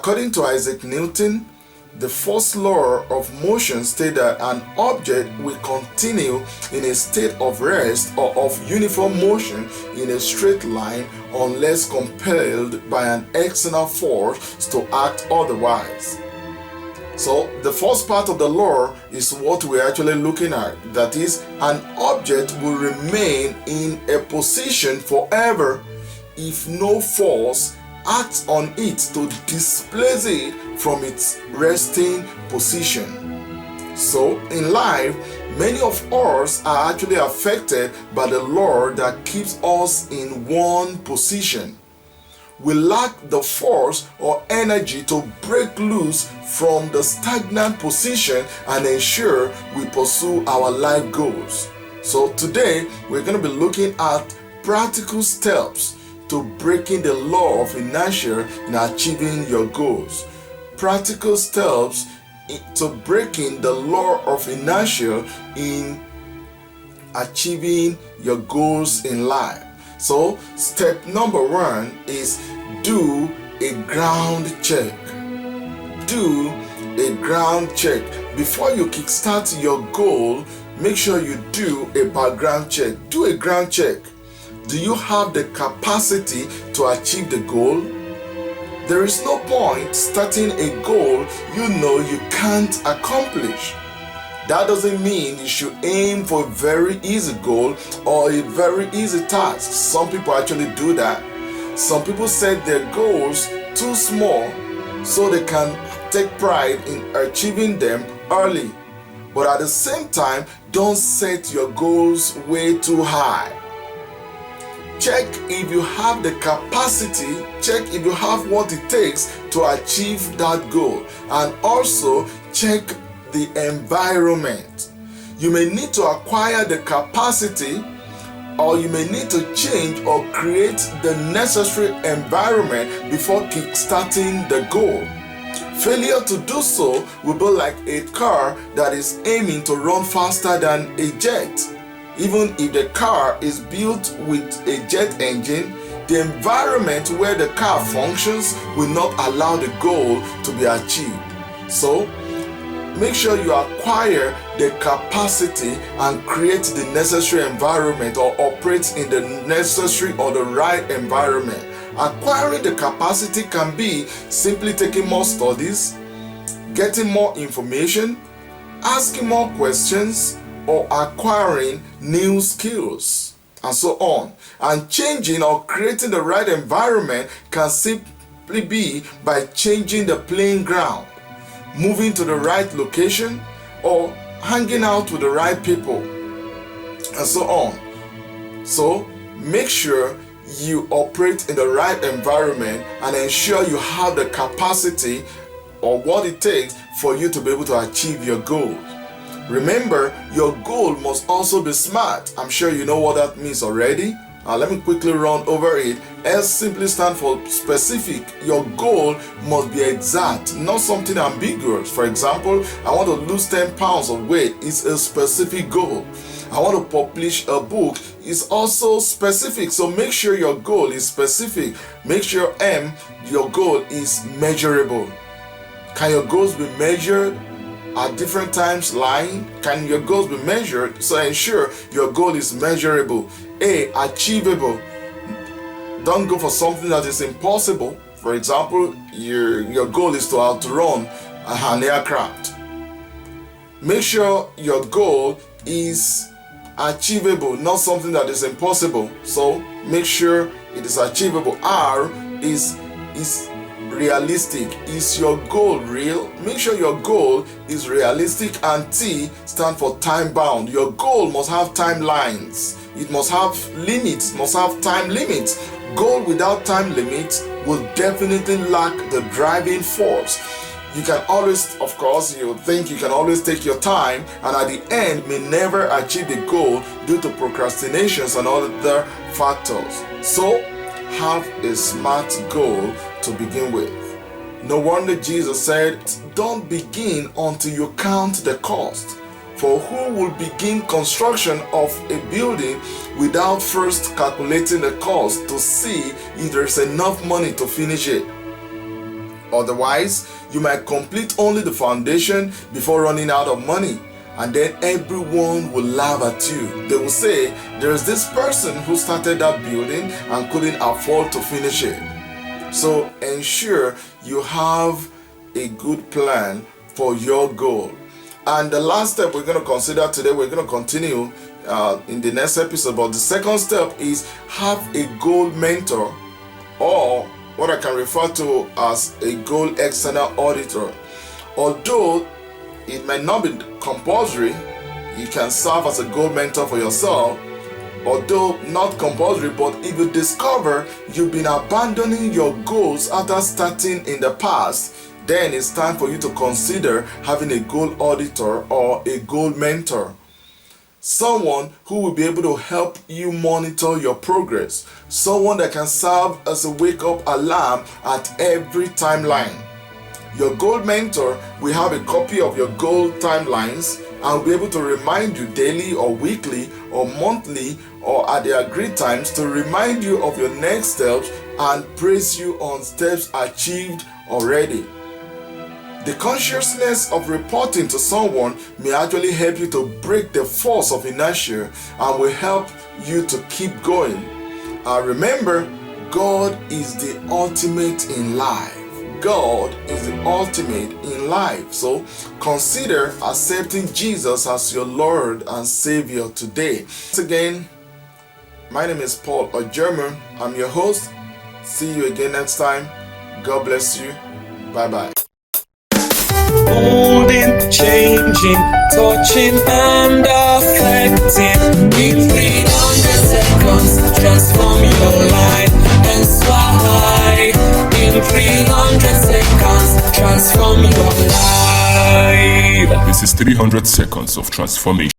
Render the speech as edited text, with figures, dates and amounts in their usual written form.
According to Isaac Newton, the first law of motion states that an object will continue in a state of rest or of uniform motion in a straight line unless compelled by an external force to act otherwise. So the first part of the law is what we're actually looking at. That is, an object will remain in a position forever if no force acts on it to displace it from its resting position. So in life, many of us are actually affected by the law that keeps us in one position. We lack the force or energy to break loose from the stagnant position and ensure we pursue our life goals. So today we're going to be looking at practical steps to breaking the law of inertia in achieving your goals. Practical steps to breaking the law of inertia in achieving your goals in life. So step number 1 is do a ground check. Do a ground check. Before you kickstart your goal, make sure you do a background check. Do a ground check. Do you have the capacity to achieve the goal? There is no point starting a goal you know you can't accomplish. That doesn't mean you should aim for a very easy goal or a very easy task. Some people actually do that. Some people set their goals too small so they can take pride in achieving them early. But at the same time, don't set your goals way too high. Check if you have the capacity, check if you have what it takes to achieve that goal, and also check the environment. You may need to acquire the capacity, or you may need to change or create the necessary environment before kickstarting the goal. Failure to do so will be like a car that is aiming to run faster than a jet. Even if the car is built with a jet engine, the environment where the car functions will not allow the goal to be achieved. So, make sure you acquire the capacity and create the necessary environment, or operate in the necessary or the right environment. Acquiring the capacity can be simply taking more studies, getting more information, asking more questions, or acquiring new skills, and so on. And changing or creating the right environment can simply be by changing the playing ground, moving to the right location, or hanging out with the right people, and so on. So make sure you operate in the right environment and ensure you have the capacity or what it takes for you to be able to achieve your goals. Remember, your goal must also be SMART. I'm sure you know what that means already. Let me quickly run over it. S simply stands for specific. Your goal must be exact, not something ambiguous. For example, I want to lose 10 pounds of weight. It's a specific goal. I want to publish a book. It's also specific. So make sure your goal is specific. Make sure your goal is measurable. Can your goals be measured at different times? Can your goals be measured? So ensure your goal is measurable. A, achievable. Don't go for something that is impossible. For example, your goal is to outrun an aircraft. Make sure your goal is achievable, not something that is impossible. So make sure it is achievable. R is realistic. Is your goal real? Make sure your goal is realistic. And T stand for time bound. Your goal must have timelines. It must have limits, must have time limits. Goal without time limits will definitely lack the driving force. You can always, of course, you think you can always take your time, and at the end may never achieve the goal due to procrastinations and other factors. So have a SMART goal to begin with. No wonder Jesus said, don't begin until you count the cost. For who will begin construction of a building without first calculating the cost to see if there's enough money to finish it? Otherwise, you might complete only the foundation before running out of money, and then everyone will laugh at you. They will say, there's this person who started that building and couldn't afford to finish it. So ensure you have a good plan for your goal. And the last step we're going to consider today, we're going to continue in the next episode, but the second step is have a goal mentor, or what I can refer to as a goal external auditor. Although it may not be compulsory, you can serve as a goal mentor for yourself. Although not compulsory, but if you discover you've been abandoning your goals after starting in the past, then it's time for you to consider having a goal auditor or a goal mentor. Someone who will be able to help you monitor your progress. Someone that can serve as a wake-up alarm at every timeline. Your goal mentor will have a copy of your goal timelines and will be able to remind you daily or weekly or monthly or at the agreed times to remind you of your next steps and praise you on steps achieved already. The consciousness of reporting to someone may actually help you to break the force of inertia and will help you to keep going. And remember, God is the ultimate in life. God is the ultimate in life. So consider accepting Jesus as your Lord and Savior today. Once again, my name is Paul Ojomu. I'm your host. See you again next time. God bless you. Bye-bye. Molding, changing, touching and affecting. In 300 seconds, transform your life and slide. In 300 seconds, transform your life. This is 300 seconds of transformation.